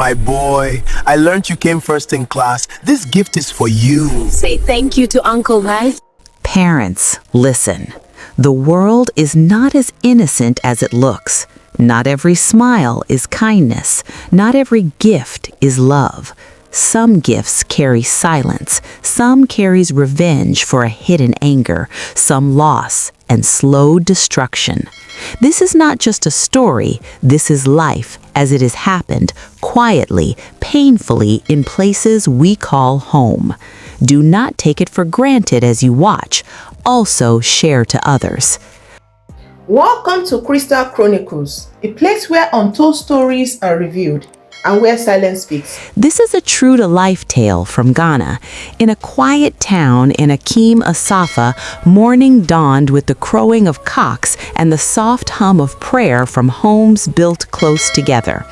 My boy, I learned you came first in class. This gift is for you. Say thank you to Uncle, right? Parents, listen. The world is not as innocent as it looks. Not every smile is kindness. Not every gift is love. Some gifts carry silence. Some carries revenge for a hidden anger. Some loss and slow destruction. This is not just a story. This is life as it has happened quietly, painfully in places we call home. Do not take it for granted as you watch. Also share to others. Welcome to Chronicles, a place where untold stories are revealed and where silence speaks. This is a true-to-life tale from Ghana. In a quiet town in Akyem Asafo, morning dawned with the crowing of cocks and the soft hum of prayer from homes built close together.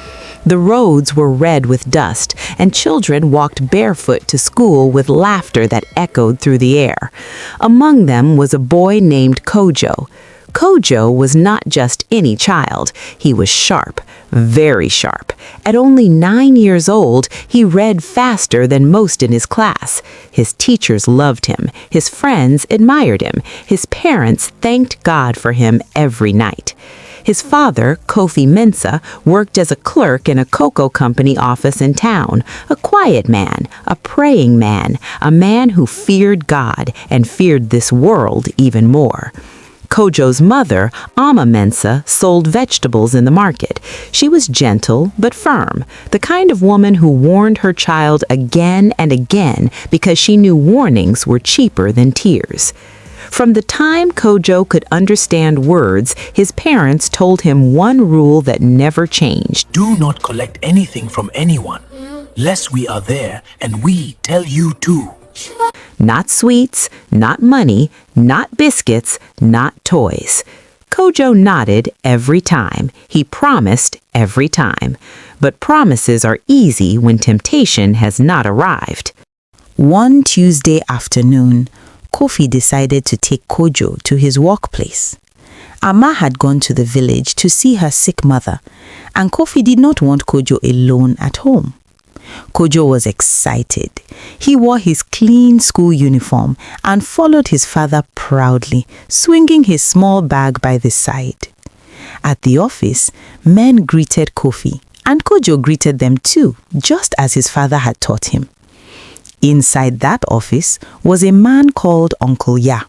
The roads were red with dust, and children walked barefoot to school with laughter that echoed through the air. Among them was a boy named Kojo. Kojo was not just any child. He was sharp, very sharp. At only 9 years old, he read faster than most in his class. His teachers loved him. His friends admired him. His parents thanked God for him every night. His father, Kofi Mensah, worked as a clerk in a cocoa company office in town, a quiet man, a praying man, a man who feared God and feared this world even more. Kojo's mother, Ama Mensah, sold vegetables in the market. She was gentle but firm, the kind of woman who warned her child again and again because she knew warnings were cheaper than tears. From the time Kojo could understand words, his parents told him one rule that never changed. Do not collect anything from anyone, lest we are there and we tell you too. Not sweets, not money, not biscuits, not toys. Kojo nodded every time. He promised every time. But promises are easy when temptation has not arrived. One Tuesday afternoon, Kofi decided to take Kojo to his workplace. Ama had gone to the village to see her sick mother, and Kofi did not want Kojo alone at home. Kojo was excited. He wore his clean school uniform and followed his father proudly, swinging his small bag by the side. At the office, men greeted Kofi, and Kojo greeted them too, just as his father had taught him. Inside that office was a man called Uncle Ya.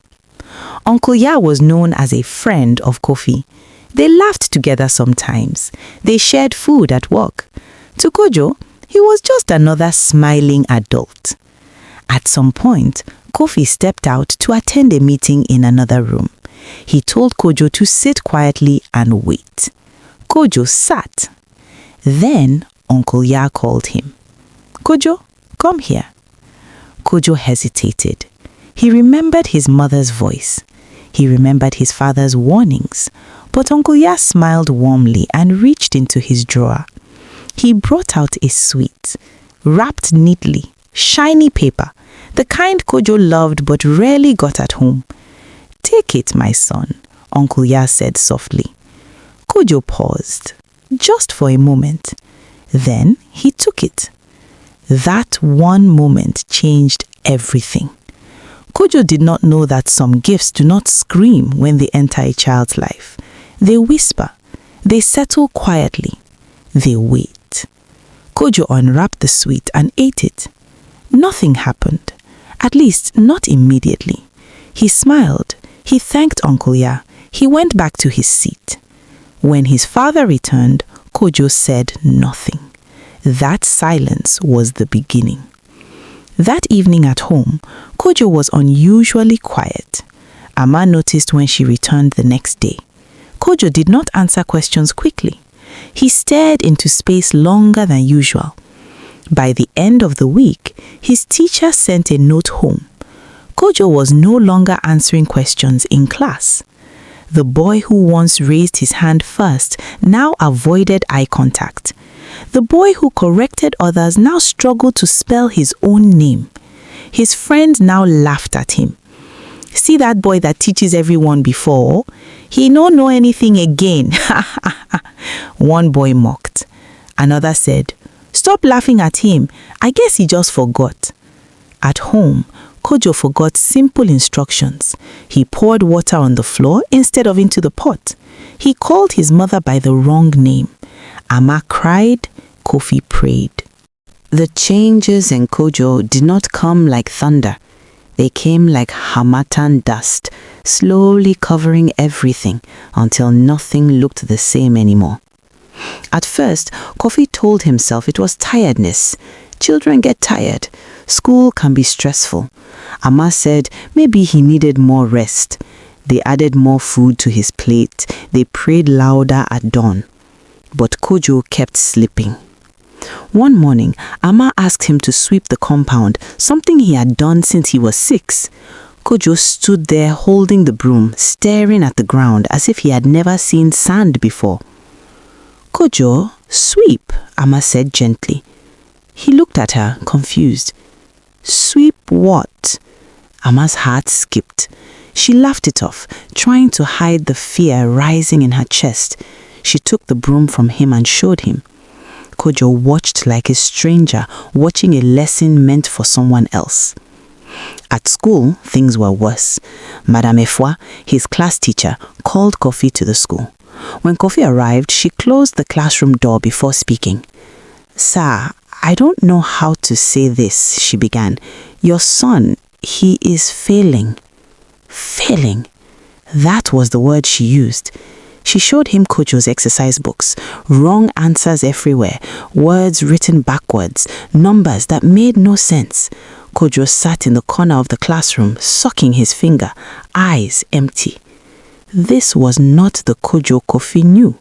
Uncle Ya was known as a friend of Kofi. They laughed together sometimes. They shared food at work. To Kojo, he was just another smiling adult. At some point, Kofi stepped out to attend a meeting in another room. He told Kojo to sit quietly and wait. Kojo sat. Then Uncle Ya called him. Kojo, come here. Kojo hesitated. He remembered his mother's voice. He remembered his father's warnings. But Uncle Ya smiled warmly and reached into his drawer. He brought out a sweet, wrapped neatly, shiny paper, the kind Kojo loved but rarely got at home. Take it, my son, Uncle Ya said softly. Kojo paused, just for a moment. Then he took it. That one moment changed everything. Kojo did not know that some gifts do not scream when they enter a child's life. They whisper. They settle quietly. They wait. Kojo unwrapped the sweet and ate it. Nothing happened, at least not immediately. He smiled. He thanked Uncle Ya. He went back to his seat. When his father returned, Kojo said nothing. That silence was the beginning. That evening at home, Kojo was unusually quiet. Ama noticed when she returned the next day. Kojo did not answer questions quickly. He stared into space longer than usual. By the end of the week, his teacher sent a note home. Kojo was no longer answering questions in class. The boy who once raised his hand first now avoided eye contact. The boy who corrected others now struggled to spell his own name. His friends now laughed at him. See that boy that teaches everyone before? He don't know anything again. One boy mocked. Another said, Stop laughing at him. I guess he just forgot. At home, Kojo forgot simple instructions. He poured water on the floor instead of into the pot. He called his mother by the wrong name. Ama cried, Kofi prayed. The changes in Kojo did not come like thunder. They came like harmattan dust, slowly covering everything until nothing looked the same anymore. At first, Kofi told himself it was tiredness. Children get tired. School can be stressful. Ama said maybe he needed more rest. They added more food to his plate. They prayed louder at dawn. But Kojo kept sleeping. One morning, Ama asked him to sweep the compound, something he had done since he was 6. Kojo stood there holding the broom, staring at the ground as if he had never seen sand before. Kojo, sweep, Ama said gently. He looked at her, confused. Sweep what? Ama's heart skipped. She laughed it off, trying to hide the fear rising in her chest. She took the broom from him and showed him. Kojo watched like a stranger watching a lesson meant for someone else. At school, things were worse. Madame Efwa, his class teacher, called Kofi to the school. When Kofi arrived, she closed the classroom door before speaking. Sir, I don't know how to say this, she began. Your son, he is failing. Failing. That was the word she used. She showed him Kojo's exercise books, wrong answers everywhere, words written backwards, numbers that made no sense. Kojo sat in the corner of the classroom, sucking his finger, eyes empty. This was not the Kojo Kofi knew.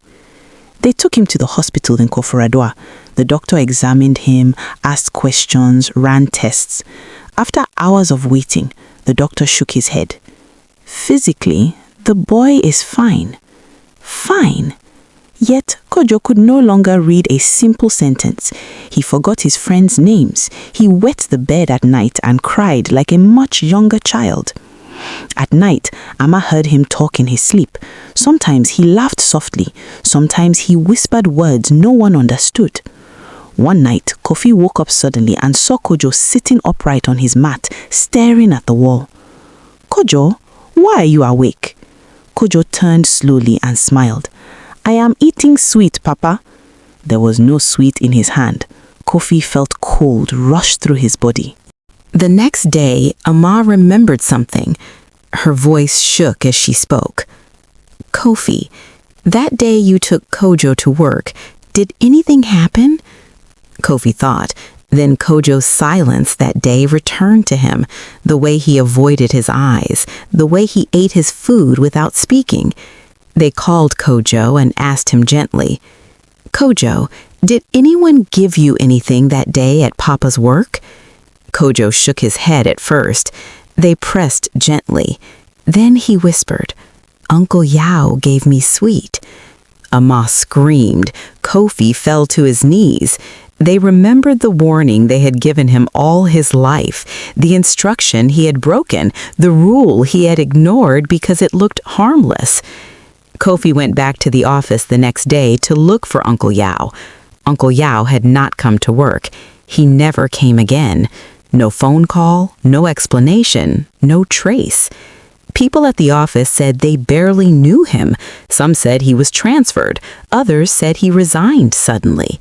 They took him to the hospital in Koforidua. The doctor examined him, asked questions, ran tests. After hours of waiting, the doctor shook his head. Physically, the boy is fine. Fine. Yet, Kojo could no longer read a simple sentence. He forgot his friends' names. He wet the bed at night and cried like a much younger child. At night, Ama heard him talk in his sleep. Sometimes he laughed softly. Sometimes he whispered words no one understood. One night, Kofi woke up suddenly and saw Kojo sitting upright on his mat, staring at the wall. Kojo, why are you awake? Kojo turned slowly and smiled. I am eating sweet, Papa. There was no sweet in his hand. Kofi felt cold rush through his body. The next day, Ama remembered something. Her voice shook as she spoke. Kofi, that day you took Kojo to work, did anything happen? Kofi thought. Then Kojo's silence that day returned to him, the way he avoided his eyes, the way he ate his food without speaking. They called Kojo and asked him gently, Kojo, did anyone give you anything that day at Papa's work? Kojo shook his head at first. They pressed gently. Then he whispered, Uncle Yao gave me sweet. Ama screamed. Kofi fell to his knees. They remembered the warning they had given him all his life, the instruction he had broken, the rule he had ignored because it looked harmless. Kofi went back to the office the next day to look for Uncle Yao. Uncle Yao had not come to work. He never came again. No phone call, no explanation, no trace. People at the office said they barely knew him. Some said he was transferred. Others said he resigned suddenly.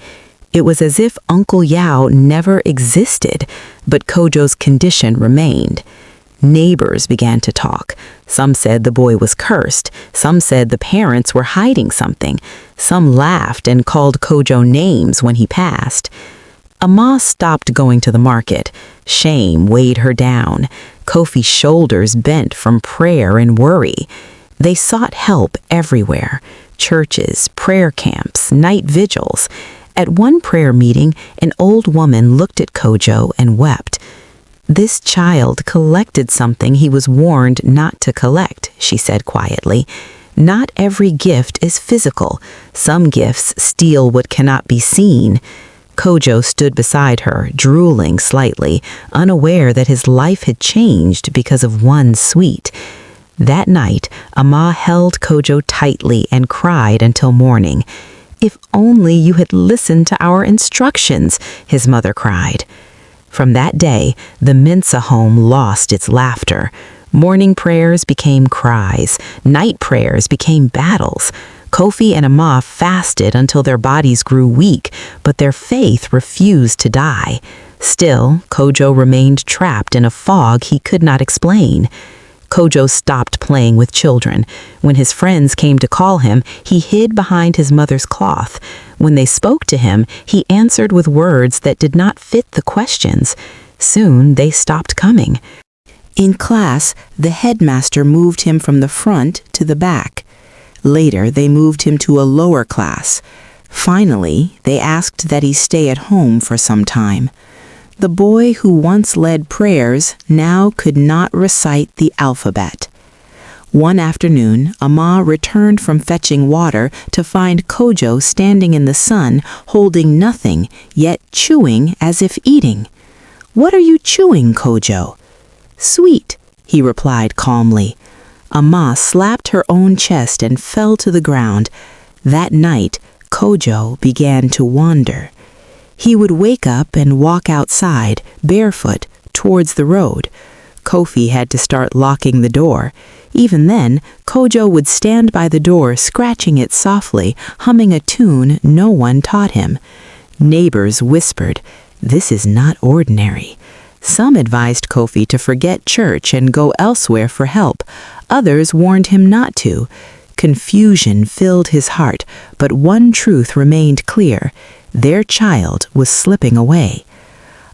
It was as if Uncle Yao never existed, but Kojo's condition remained. Neighbors began to talk. Some said the boy was cursed. Some said the parents were hiding something. Some laughed and called Kojo names when he passed. Ama stopped going to the market. Shame weighed her down. Kofi's shoulders bent from prayer and worry. They sought help everywhere. Churches, prayer camps, night vigils. At one prayer meeting, an old woman looked at Kojo and wept. This child collected something he was warned not to collect, she said quietly. Not every gift is physical. Some gifts steal what cannot be seen. Kojo stood beside her, drooling slightly, unaware that his life had changed because of one sweet. That night, Ama held Kojo tightly and cried until morning. If only you had listened to our instructions, his mother cried. From that day, the Mensa home lost its laughter. Morning prayers became cries. Night prayers became battles. Kofi and Ama fasted until their bodies grew weak, but their faith refused to die. Still, Kojo remained trapped in a fog he could not explain. Kojo stopped playing with children. When his friends came to call him, he hid behind his mother's cloth. When they spoke to him, he answered with words that did not fit the questions. Soon they stopped coming. In class, the headmaster moved him from the front to the back. Later, they moved him to a lower class. Finally, they asked that he stay at home for some time. The boy who once led prayers now could not recite the alphabet. One afternoon, Ama returned from fetching water to find Kojo standing in the sun, holding nothing, yet chewing as if eating. "What are you chewing, Kojo?" "Sweet," he replied calmly. Ama slapped her own chest and fell to the ground. That night, Kojo began to wander. He would wake up and walk outside, barefoot, towards the road. Kofi had to start locking the door. Even then, Kojo would stand by the door, scratching it softly, humming a tune no one taught him. Neighbors whispered, "This is not ordinary." Some advised Kofi to forget church and go elsewhere for help. Others warned him not to. Confusion filled his heart, but one truth remained clear. Their child was slipping away.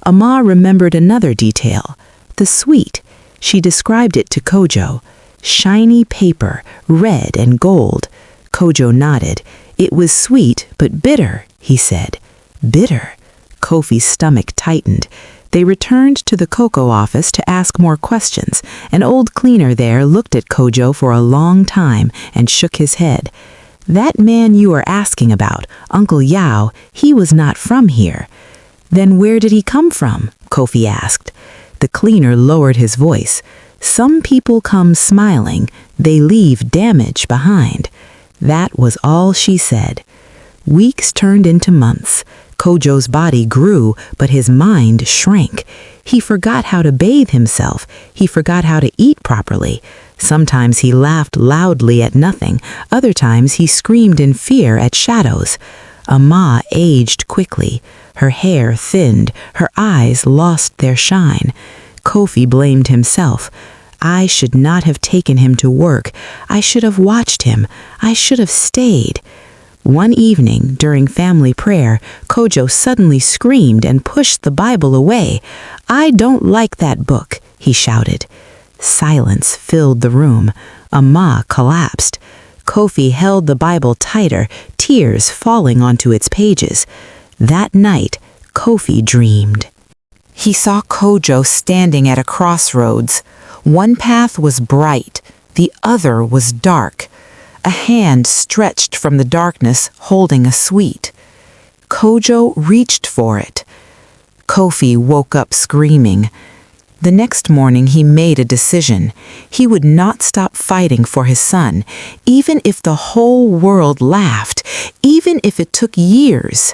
Ama remembered another detail, the sweet. She described it to Kojo. Shiny paper, red and gold. Kojo nodded. "It was sweet, but bitter," he said. Bitter. Kofi's stomach tightened. They returned to the cocoa office to ask more questions. An old cleaner there looked at Kojo for a long time and shook his head. "That man you are asking about, Uncle Yao, he was not from here." "Then where did he come from?" Kofi asked. The cleaner lowered his voice. "Some people come smiling, they leave damage behind." That was all she said. Weeks turned into months. Kojo's body grew, but his mind shrank. He forgot how to bathe himself. He forgot how to eat properly. Sometimes he laughed loudly at nothing. Other times he screamed in fear at shadows. Ama aged quickly. Her hair thinned. Her eyes lost their shine. Kofi blamed himself. "I should not have taken him to work. I should have watched him. I should have stayed." One evening, during family prayer, Kojo suddenly screamed and pushed the Bible away. "I don't like that book," he shouted. Silence filled the room. Ama collapsed. Kofi held the Bible tighter, tears falling onto its pages. That night, Kofi dreamed. He saw Kojo standing at a crossroads. One path was bright, the other was dark. A hand stretched from the darkness, holding a sweet. Kojo reached for it. Kofi woke up screaming. The next morning he made a decision. He would not stop fighting for his son, even if the whole world laughed, even if it took years.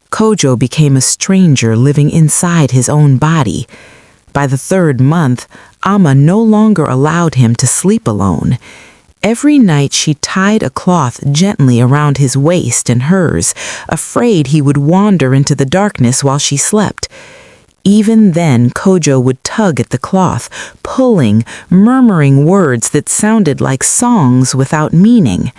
Kojo became a stranger living inside his own body. By the 3rd month, Ama no longer allowed him to sleep alone. Every night she tied a cloth gently around his waist and hers, afraid he would wander into the darkness while she slept. Even then, Kojo would tug at the cloth, pulling, murmuring words that sounded like songs without meaning.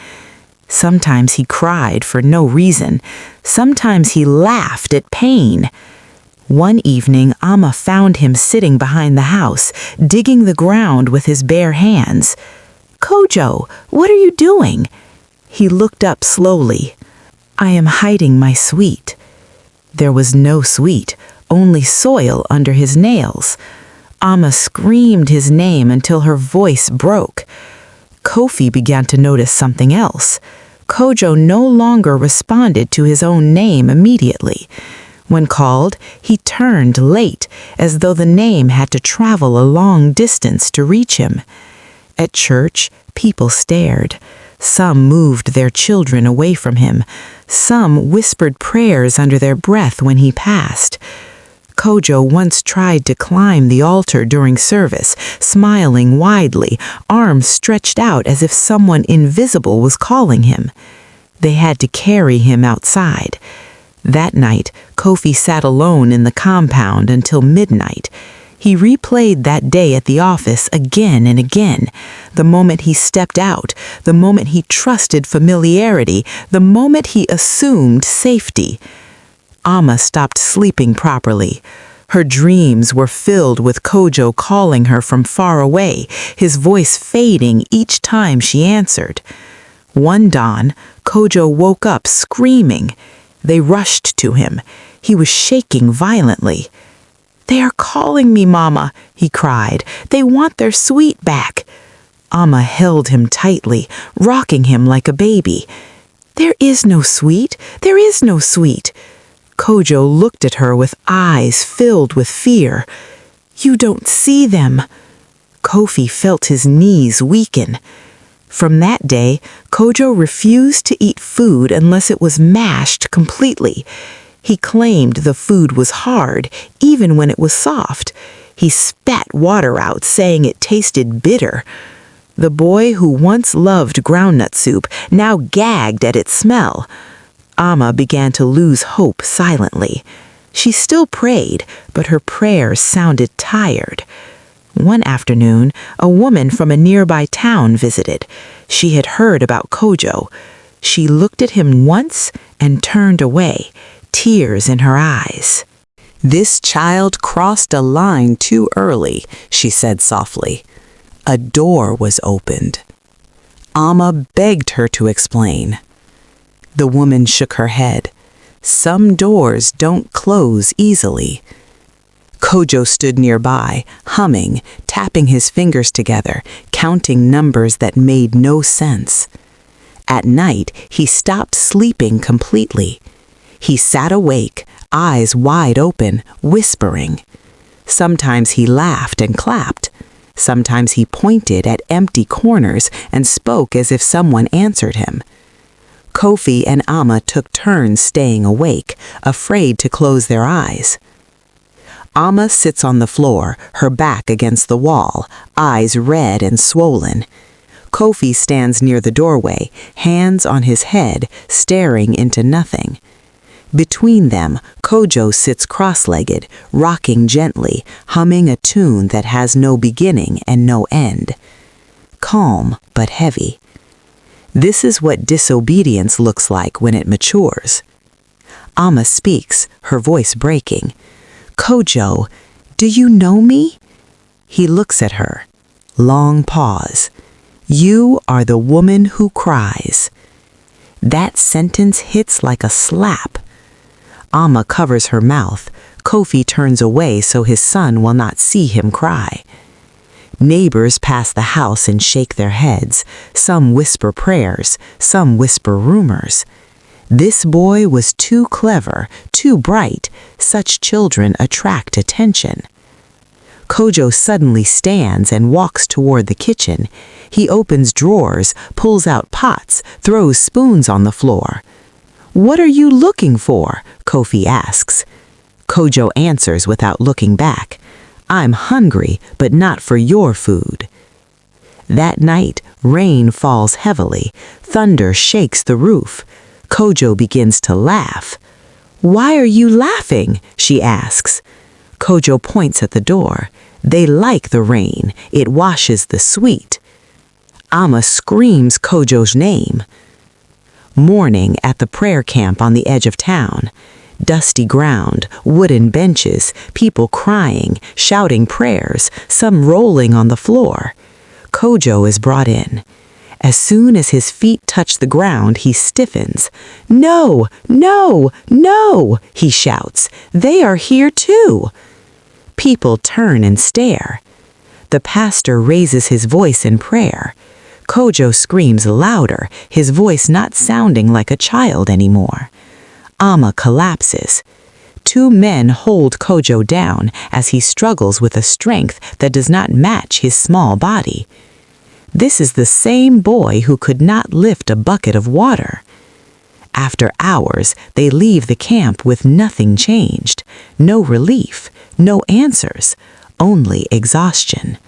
Sometimes he cried for no reason. Sometimes he laughed at pain. One evening, Ama found him sitting behind the house, digging the ground with his bare hands. "Kojo, what are you doing?" He looked up slowly. "I am hiding my sweet." There was no sweet, only soil under his nails. Ama screamed his name until her voice broke. Kofi began to notice something else. Kojo no longer responded to his own name immediately. When called, he turned late, as though the name had to travel a long distance to reach him. At church, people stared. Some moved their children away from him. Some whispered prayers under their breath when he passed. Kojo once tried to climb the altar during service, smiling widely, arms stretched out as if someone invisible was calling him. They had to carry him outside. That night, Kofi sat alone in the compound until midnight. He replayed that day at the office again and again. The moment he stepped out, the moment he trusted familiarity, the moment he assumed safety. Amma stopped sleeping properly. Her dreams were filled with Kojo calling her from far away, his voice fading each time she answered. One dawn, Kojo woke up screaming. They rushed to him. He was shaking violently. "They are calling me, Mama," he cried. "They want their sweet back." Amma held him tightly, rocking him like a baby. "There is no sweet. There is no sweet." Kojo looked at her with eyes filled with fear. "You don't see them." Kofi felt his knees weaken. From that day, Kojo refused to eat food unless it was mashed completely. He claimed the food was hard, even when it was soft. He spat water out, saying it tasted bitter. The boy who once loved groundnut soup now gagged at its smell. Amma began to lose hope silently. She still prayed, but her prayers sounded tired. One afternoon, a woman from a nearby town visited. She had heard about Kojo. She looked at him once and turned away, tears in her eyes. "This child crossed a line too early," she said softly. A door was opened. Amma begged her to explain. The woman shook her head. "Some doors don't close easily." Kojo stood nearby, humming, tapping his fingers together, counting numbers that made no sense. At night, he stopped sleeping completely. He sat awake, eyes wide open, whispering. Sometimes he laughed and clapped. Sometimes he pointed at empty corners and spoke as if someone answered him. Kofi and Amma took turns staying awake, afraid to close their eyes. Amma sits on the floor, her back against the wall, eyes red and swollen. Kofi stands near the doorway, hands on his head, staring into nothing. Between them, Kojo sits cross-legged, rocking gently, humming a tune that has no beginning and no end. Calm but heavy. This is what disobedience looks like when it matures. Amma speaks, her voice breaking. "Kojo, do you know me?" He looks at her. Long pause. "You are the woman who cries." That sentence hits like a slap. Amma covers her mouth. Kofi turns away so his son will not see him cry. Neighbors pass the house and shake their heads. Some whisper prayers, some whisper rumors. This boy was too clever, too bright. Such children attract attention. Kojo suddenly stands and walks toward the kitchen. He opens drawers, pulls out pots, throws spoons on the floor. "What are you looking for?" Kofi asks. Kojo answers without looking back. "I'm hungry, but not for your food." That night, rain falls heavily. Thunder shakes the roof. Kojo begins to laugh. "Why are you laughing?" she asks. Kojo points at the door. "They like the rain. It washes the sweet." Amma screams Kojo's name. Morning at the prayer camp on the edge of town. Dusty ground, wooden benches, people crying, shouting prayers, some rolling on the floor. Kojo is brought in. As soon as his feet touch the ground, he stiffens. "No, no, no," he shouts. "They are here too." People turn and stare. The pastor raises his voice in prayer. Kojo screams louder, his voice not sounding like a child anymore. Amma collapses. Two men hold Kojo down as he struggles with a strength that does not match his small body. This is the same boy who could not lift a bucket of water. After hours, they leave the camp with nothing changed, no relief, no answers, only exhaustion.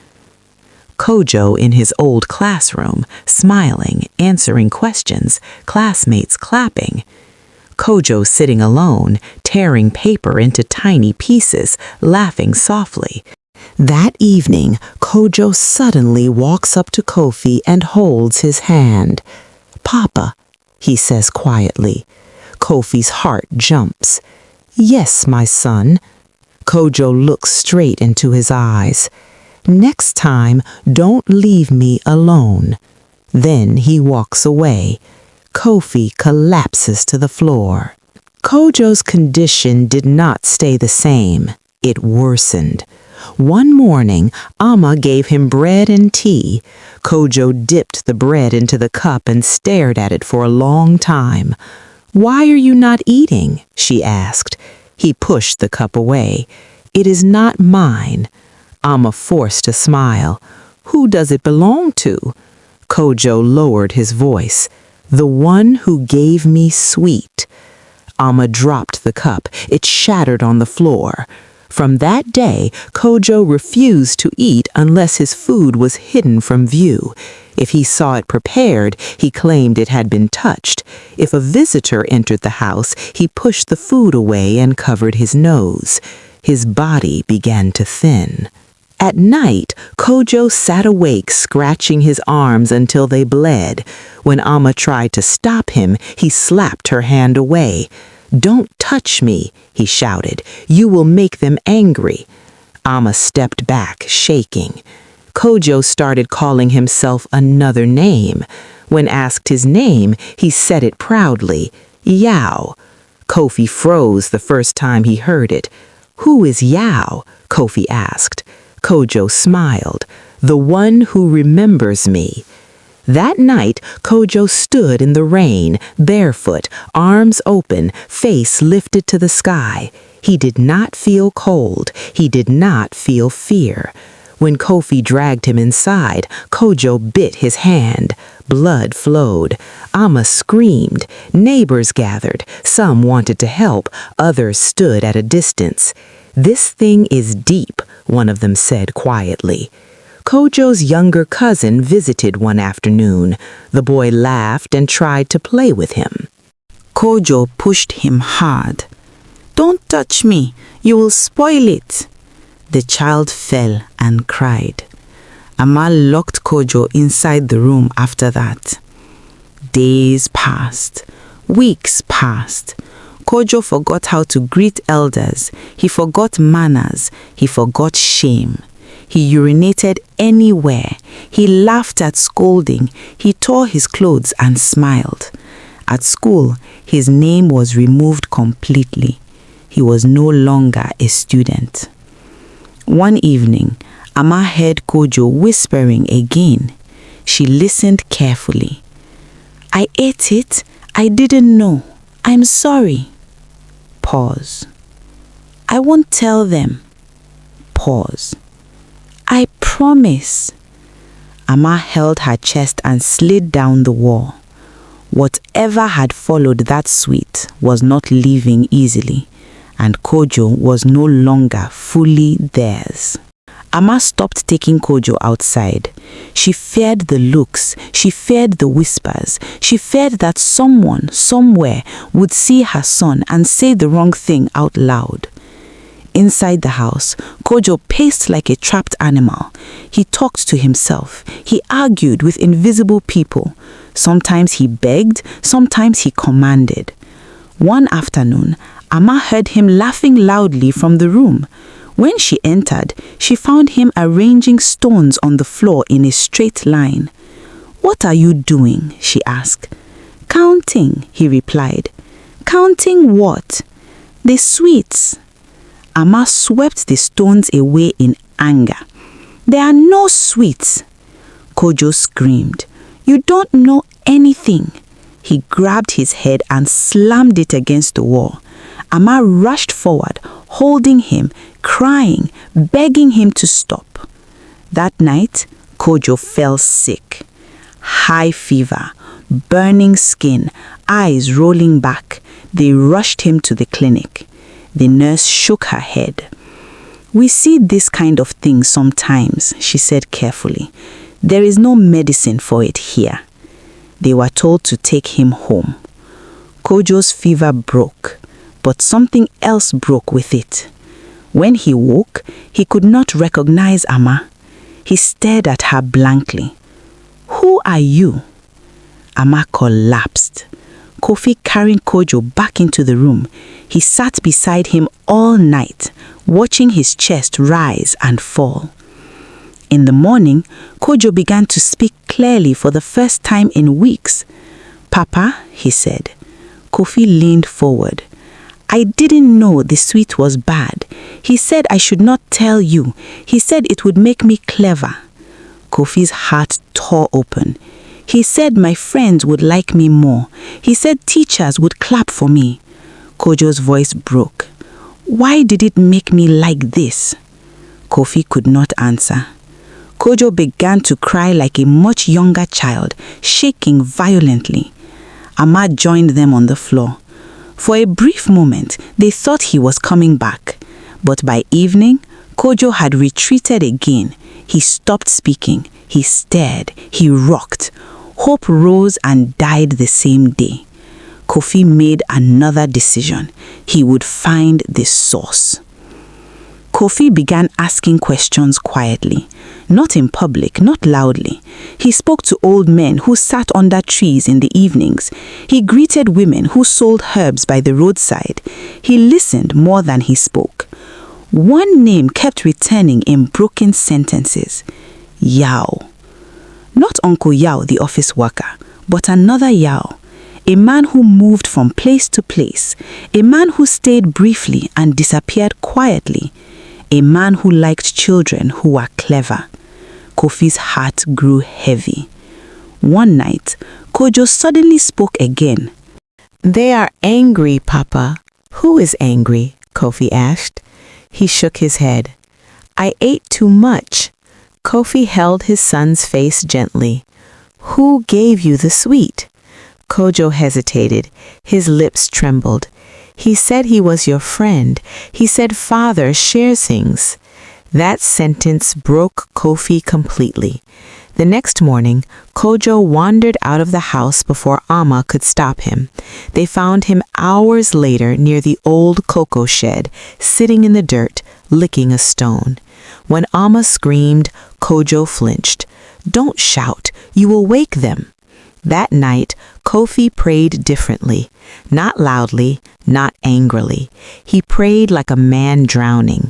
Kojo in his old classroom, smiling, answering questions, classmates clapping. Kojo sitting alone, tearing paper into tiny pieces, laughing softly. That evening, Kojo suddenly walks up to Kofi and holds his hand. "Papa," he says quietly. Kofi's heart jumps. "Yes, my son." Kojo looks straight into his eyes. "Next time, don't leave me alone." Then he walks away. Kofi collapses to the floor. Kojo's condition did not stay the same. It worsened. One morning, Amma gave him bread and tea. Kojo dipped the bread into the cup and stared at it for a long time. "Why are you not eating?" she asked. He pushed the cup away. "It is not mine." Amma forced a smile. "Who does it belong to?" Kojo lowered his voice. "The one who gave me sweet." Amma dropped the cup. It shattered on the floor. From that day, Kojo refused to eat unless his food was hidden from view. If he saw it prepared, he claimed it had been touched. If a visitor entered the house, he pushed the food away and covered his nose. His body began to thin. At night, Kojo sat awake, scratching his arms until they bled. When Amma tried to stop him, he slapped her hand away. "Don't touch me," he shouted. "You will make them angry." Amma stepped back, shaking. Kojo started calling himself another name. When asked his name, he said it proudly, "Yao." Kofi froze the first time he heard it. "Who is Yao?" Kofi asked. Kojo smiled. "The one who remembers me." That night, Kojo stood in the rain, barefoot, arms open, face lifted to the sky. He did not feel cold. He did not feel fear. When Kofi dragged him inside, Kojo bit his hand. Blood flowed. Amma screamed. Neighbors gathered. Some wanted to help. Others stood at a distance. "This thing is deep," one of them said quietly. Kojo's younger cousin visited one afternoon. The boy laughed and tried to play with him. Kojo pushed him hard. "Don't touch me. You will spoil it." The child fell and cried. Amma locked Kojo inside the room after that. Days passed. Weeks passed. Kojo forgot how to greet elders. He forgot manners. He forgot shame. He urinated anywhere. He laughed at scolding. He tore his clothes and smiled. At school, his name was removed completely. He was no longer a student. One evening, Amma heard Kojo whispering again. She listened carefully. "I ate it. I didn't know. I'm sorry." Pause. "I won't tell them." Pause. "I promise." Amma held her chest and slid down the wall. Whatever had followed that sweet was not leaving easily, and Kojo was no longer fully theirs. Amma stopped taking Kojo outside. She feared the looks, she feared the whispers, she feared that someone, somewhere, would see her son and say the wrong thing out loud. Inside the house, Kojo paced like a trapped animal. He talked to himself. He argued with invisible people. Sometimes he begged, sometimes he commanded. One afternoon, Amma heard him laughing loudly from the room. When she entered, she found him arranging stones on the floor in a straight line. "What are you doing?" she asked. "Counting," he replied. "Counting what?" "The sweets." Amma swept the stones away in anger. "There are no sweets." Kojo screamed. "You don't know anything." He grabbed his head and slammed it against the wall. Amma rushed forward, holding him, crying, begging him to stop. That night, Kojo fell sick. High fever, burning skin, eyes rolling back. They rushed him to the clinic. The nurse shook her head. "We see this kind of thing sometimes," she said carefully. "There is no medicine for it here." They were told to take him home. Kojo's fever broke, but something else broke with it. When he woke, he could not recognize Ama. He stared at her blankly. "Who are you?" Ama collapsed. Kofi carrying Kojo back into the room. He sat beside him all night, watching his chest rise and fall. In the morning, Kojo began to speak clearly for the first time in weeks. "Papa," he said. Kofi leaned forward. "I didn't know the sweet was bad. He said I should not tell you. He said it would make me clever." Kofi's heart tore open. He said my friends would like me more. He said teachers would clap for me. Kojo's voice broke. "Why did it make me like this?" Kofi could not answer. Kojo began to cry like a much younger child, shaking violently. Ama joined them on the floor. For a brief moment, they thought he was coming back. But by evening, Kojo had retreated again. He stopped speaking. He stared. He rocked. Hope rose and died the same day. Kofi made another decision. He would find the source. Kofi began asking questions quietly, not in public, not loudly. He spoke to old men who sat under trees in the evenings. He greeted women who sold herbs by the roadside. He listened more than he spoke. One name kept returning in broken sentences. Yao. Not Uncle Yao, the office worker, but another Yao. A man who moved from place to place. A man who stayed briefly and disappeared quietly. A man who liked children who were clever. Kofi's heart grew heavy. One night, Kojo suddenly spoke again. "They are angry, Papa." "Who is angry?" Kofi asked. He shook his head. "I ate too much." Kofi held his son's face gently. "Who gave you the sweet?" Kojo hesitated. His lips trembled. "He said he was your friend. He said father shares things." That sentence broke Kofi completely. The next morning, Kojo wandered out of the house before Ama could stop him. They found him hours later near the old cocoa shed, sitting in the dirt, licking a stone. When Ama screamed, Kojo flinched. "Don't shout, you will wake them." That night, Kofi prayed differently, not loudly, not angrily. He prayed like a man drowning.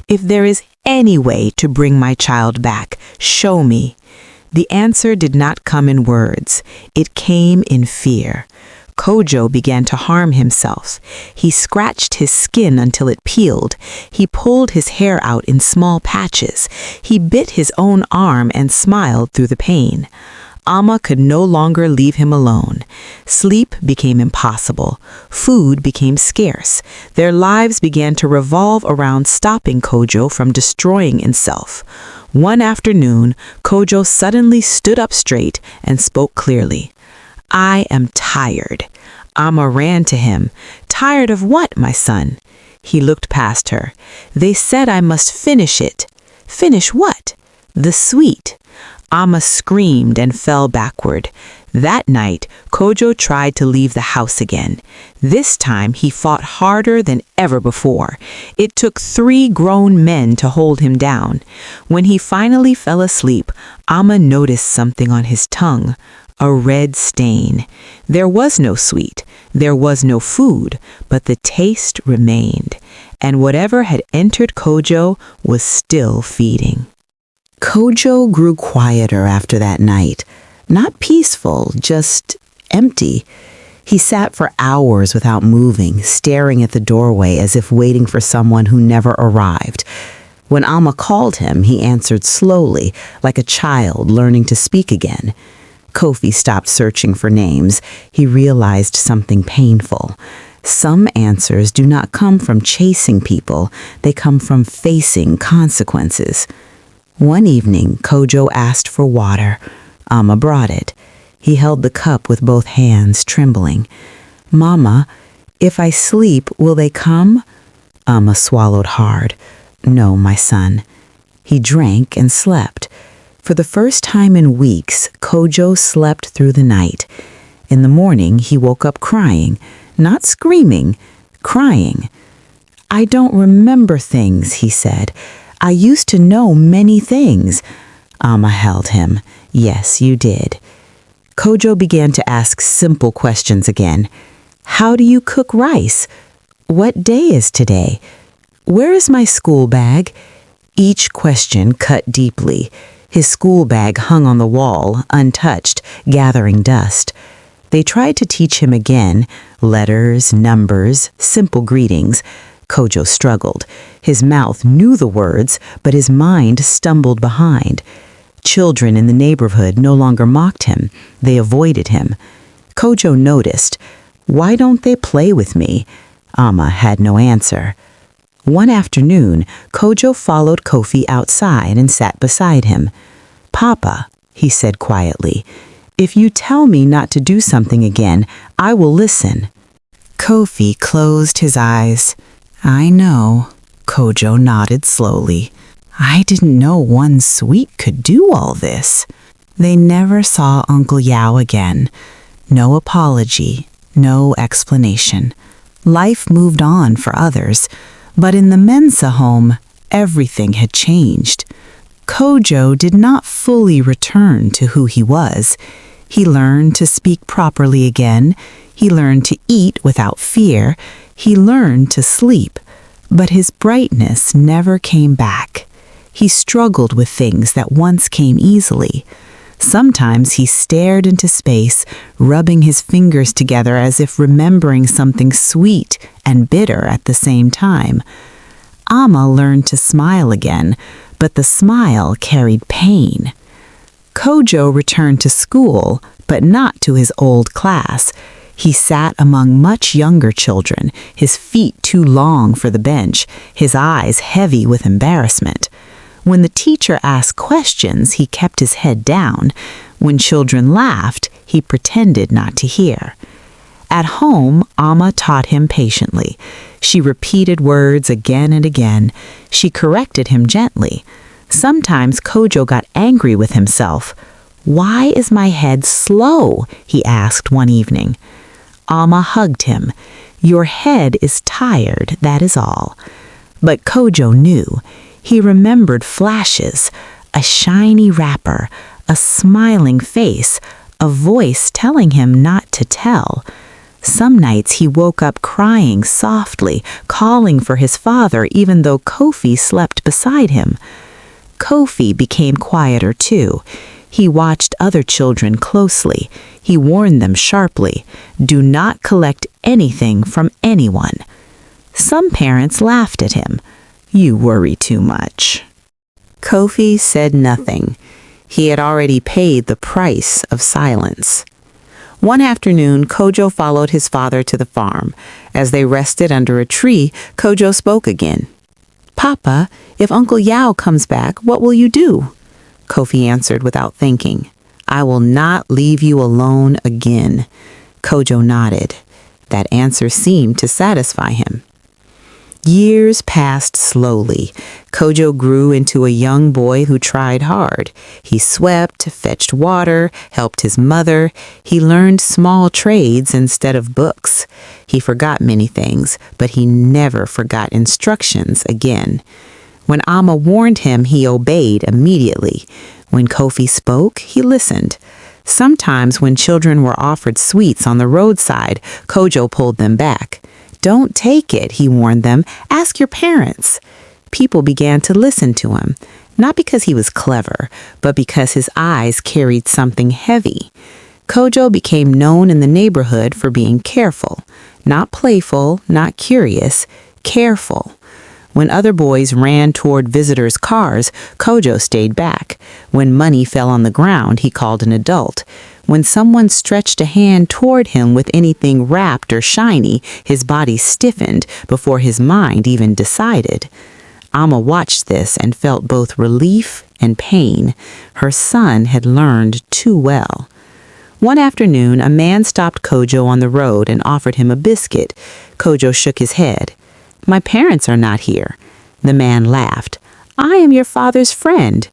"If there is any way to bring my child back, show me." The answer did not come in words. It came in fear. Kojo began to harm himself. He scratched his skin until it peeled. He pulled his hair out in small patches. He bit his own arm and smiled through the pain. Ama could no longer leave him alone. Sleep became impossible. Food became scarce. Their lives began to revolve around stopping Kojo from destroying himself. One afternoon, Kojo suddenly stood up straight and spoke clearly. "I am tired." Ama ran to him. "Tired of what, my son?" He looked past her. "They said I must finish it." "Finish what?" "The sweet." Ama screamed and fell backward. That night, Kojo tried to leave the house again. This time, he fought harder than ever before. It took 3 grown men to hold him down. When he finally fell asleep, Ama noticed something on his tongue. A red stain. There was no sweet. There was no food, but the taste remained. And whatever had entered Kojo was still feeding. Kojo grew quieter after that night. Not peaceful, just empty. He sat for hours without moving, staring at the doorway as if waiting for someone who never arrived. When Alma called him, he answered slowly, like a child learning to speak again. Kofi stopped searching for names. He realized something painful. Some answers do not come from chasing people. They come from facing consequences. One evening, Kojo asked for water. Amma brought it. He held the cup with both hands, trembling. "Mama, if I sleep, will they come?" Amma swallowed hard. "No, my son." He drank and slept. For the first time in weeks, Kojo slept through the night. In the morning, he woke up crying, not screaming, crying. "I don't remember things," he said. "I used to know many things." Amma held him. "Yes, you did." Kojo began to ask simple questions again. "How do you cook rice? What day is today? Where is my school bag?" Each question cut deeply. His school bag hung on the wall, untouched, gathering dust. They tried to teach him again, letters, numbers, simple greetings. Kojo struggled. His mouth knew the words, but his mind stumbled behind. Children in the neighborhood no longer mocked him. They avoided him. Kojo noticed. "Why don't they play with me?" Amma had no answer. One afternoon, Kojo followed Kofi outside and sat beside him. "Papa," he said quietly, "if you tell me not to do something again, I will listen." Kofi closed his eyes. "I know," Kojo nodded slowly. "I didn't know one sweet could do all this." They never saw Uncle Yao again. No apology, no explanation. Life moved on for others, but in the Mensa home, everything had changed. Kojo did not fully return to who he was. He learned to speak properly again. He learned to eat without fear. He learned to sleep. But his brightness never came back. He struggled with things that once came easily. Sometimes he stared into space, rubbing his fingers together as if remembering something sweet and bitter at the same time. Amma learned to smile again, but the smile carried pain. Kojo returned to school, but not to his old class. He sat among much younger children, his feet too long for the bench, his eyes heavy with embarrassment. When the teacher asked questions, he kept his head down. When children laughed, he pretended not to hear. At home, Amma taught him patiently. She repeated words again and again. She corrected him gently. Sometimes Kojo got angry with himself. "Why is my head slow?" he asked one evening. Amma hugged him. "Your head is tired, that is all." But Kojo knew. He remembered flashes, a shiny wrapper, a smiling face, a voice telling him not to tell. Some nights he woke up crying softly, calling for his father even though Kofi slept beside him. Kofi became quieter too. He watched other children closely. He warned them sharply, "Do not collect anything from anyone." Some parents laughed at him. "You worry too much." Kofi said nothing. He had already paid the price of silence. One afternoon, Kojo followed his father to the farm. As they rested under a tree, Kojo spoke again. "Papa, if Uncle Yao comes back, what will you do?" Kofi answered without thinking. "I will not leave you alone again." Kojo nodded. That answer seemed to satisfy him. Years passed slowly. Kojo grew into a young boy who tried hard. He swept, fetched water, helped his mother. He learned small trades instead of books. He forgot many things, but he never forgot instructions again. When Amma warned him, he obeyed immediately. When Kofi spoke, he listened. Sometimes when children were offered sweets on the roadside, Kojo pulled them back. "Don't take it," he warned them. "Ask your parents." People began to listen to him, not because he was clever, but because his eyes carried something heavy. Kojo became known in the neighborhood for being careful, not playful, not curious, careful. When other boys ran toward visitors' cars, Kojo stayed back. When money fell on the ground, he called an adult. When someone stretched a hand toward him with anything wrapped or shiny, his body stiffened before his mind even decided. Amma watched this and felt both relief and pain. Her son had learned too well. One afternoon, a man stopped Kojo on the road and offered him a biscuit. Kojo shook his head. "My parents are not here." The man laughed. "I am your father's friend."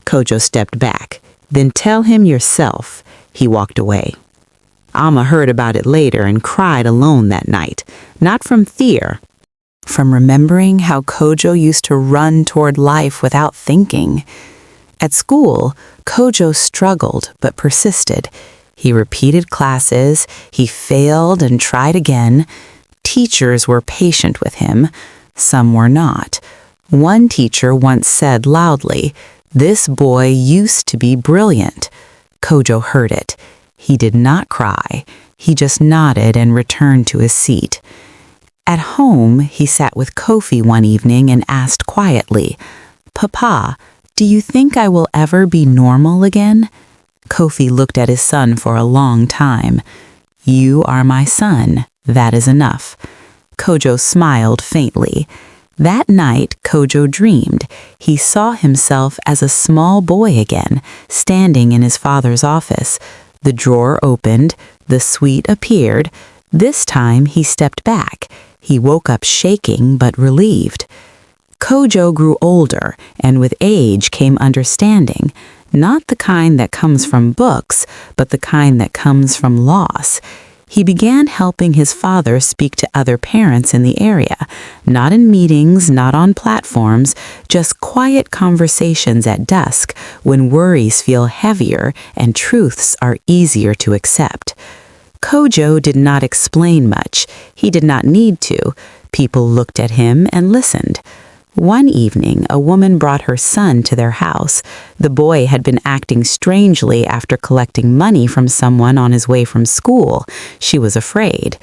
Kojo stepped back. "Then tell him yourself." He walked away. Amma heard about it later and cried alone that night, not from fear, from remembering how Kojo used to run toward life without thinking. At school, Kojo struggled but persisted. He repeated classes, he failed and tried again. Teachers were patient with him, some were not. One teacher once said loudly, "This boy used to be brilliant." Kojo heard it. He did not cry. He just nodded and returned to his seat. At home, he sat with Kofi one evening and asked quietly, "Papa, do you think I will ever be normal again?" Kofi looked at his son for a long time. "You are my son. That is enough." Kojo smiled faintly. That night, Kojo dreamed. He saw himself as a small boy again, standing in his father's office. The drawer opened, the sweet appeared. This time he stepped back. He woke up shaking but relieved. Kojo grew older, and with age came understanding, not the kind that comes from books, but the kind that comes from loss. He began helping his father speak to other parents in the area, not in meetings, not on platforms, just quiet conversations at dusk when worries feel heavier and truths are easier to accept. Kojo did not explain much. He did not need to. People looked at him and listened. One evening, a woman brought her son to their house. The boy had been acting strangely after collecting money from someone on his way from school. She was afraid.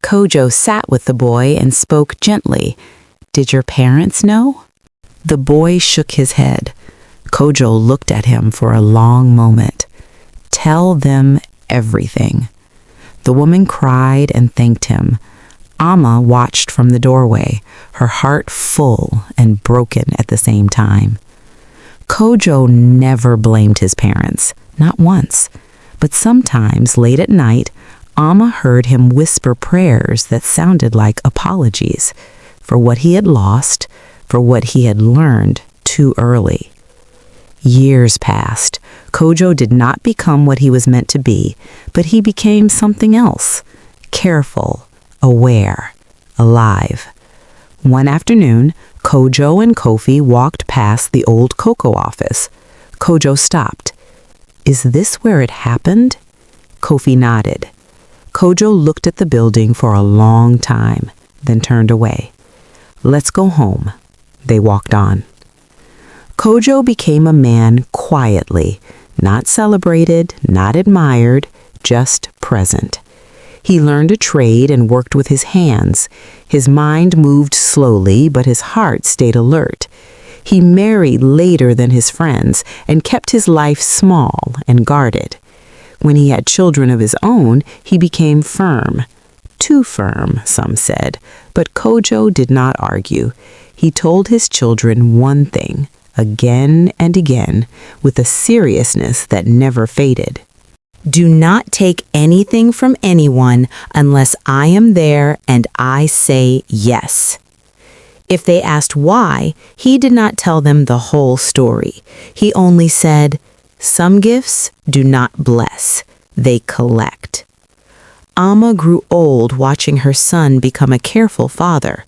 Kojo sat with the boy and spoke gently. "Did your parents know?" The boy shook his head. Kojo looked at him for a long moment. "Tell them everything." The woman cried and thanked him. Amma watched from the doorway, her heart full and broken at the same time. Kojo never blamed his parents, not once. But sometimes, late at night, Amma heard him whisper prayers that sounded like apologies for what he had lost, for what he had learned too early. Years passed. Kojo did not become what he was meant to be, but he became something else, careful, aware, alive. One afternoon, Kojo and Kofi walked past the old cocoa office. Kojo stopped. "Is this where it happened?" Kofi nodded. Kojo looked at the building for a long time, then turned away. "Let's go home." They walked on. Kojo became a man quietly, not celebrated, not admired, just present. He learned a trade and worked with his hands. His mind moved slowly, but his heart stayed alert. He married later than his friends and kept his life small and guarded. When he had children of his own, he became firm. Too firm, some said, but Kojo did not argue. He told his children one thing, again and again, with a seriousness that never faded. "Do not take anything from anyone unless I am there and I say yes." If they asked why, he did not tell them the whole story. He only said, "Some gifts do not bless, they collect." Amma grew old watching her son become a careful father.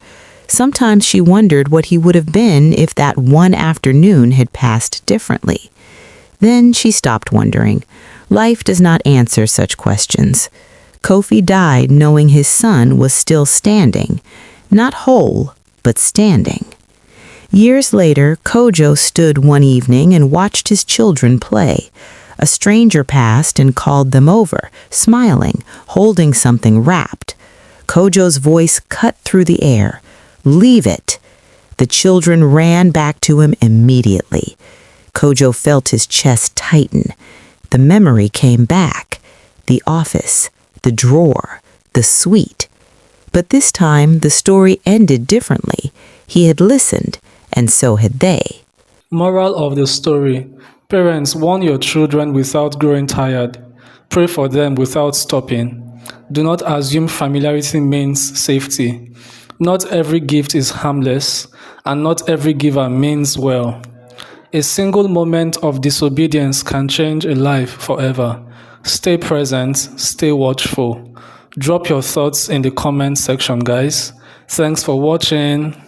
Sometimes she wondered what he would have been if that one afternoon had passed differently. Then she stopped wondering. Life does not answer such questions. Kofi died knowing his son was still standing, not whole, but standing. Years later, Kojo stood one evening and watched his children play. A stranger passed and called them over, smiling, holding something wrapped. Kojo's voice cut through the air. "Leave it!" The children ran back to him immediately. Kojo felt his chest tighten. The memory came back. The office, the drawer, the suite. But this time the story ended differently. He had listened, and so had they. Moral of the story: parents, warn your children without growing tired. Pray for them without stopping. Do not assume familiarity means safety. Not every gift is harmless, and not every giver means well. A single moment of disobedience can change a life forever. Stay present, stay watchful. Drop your thoughts in the comment section, guys. Thanks for watching.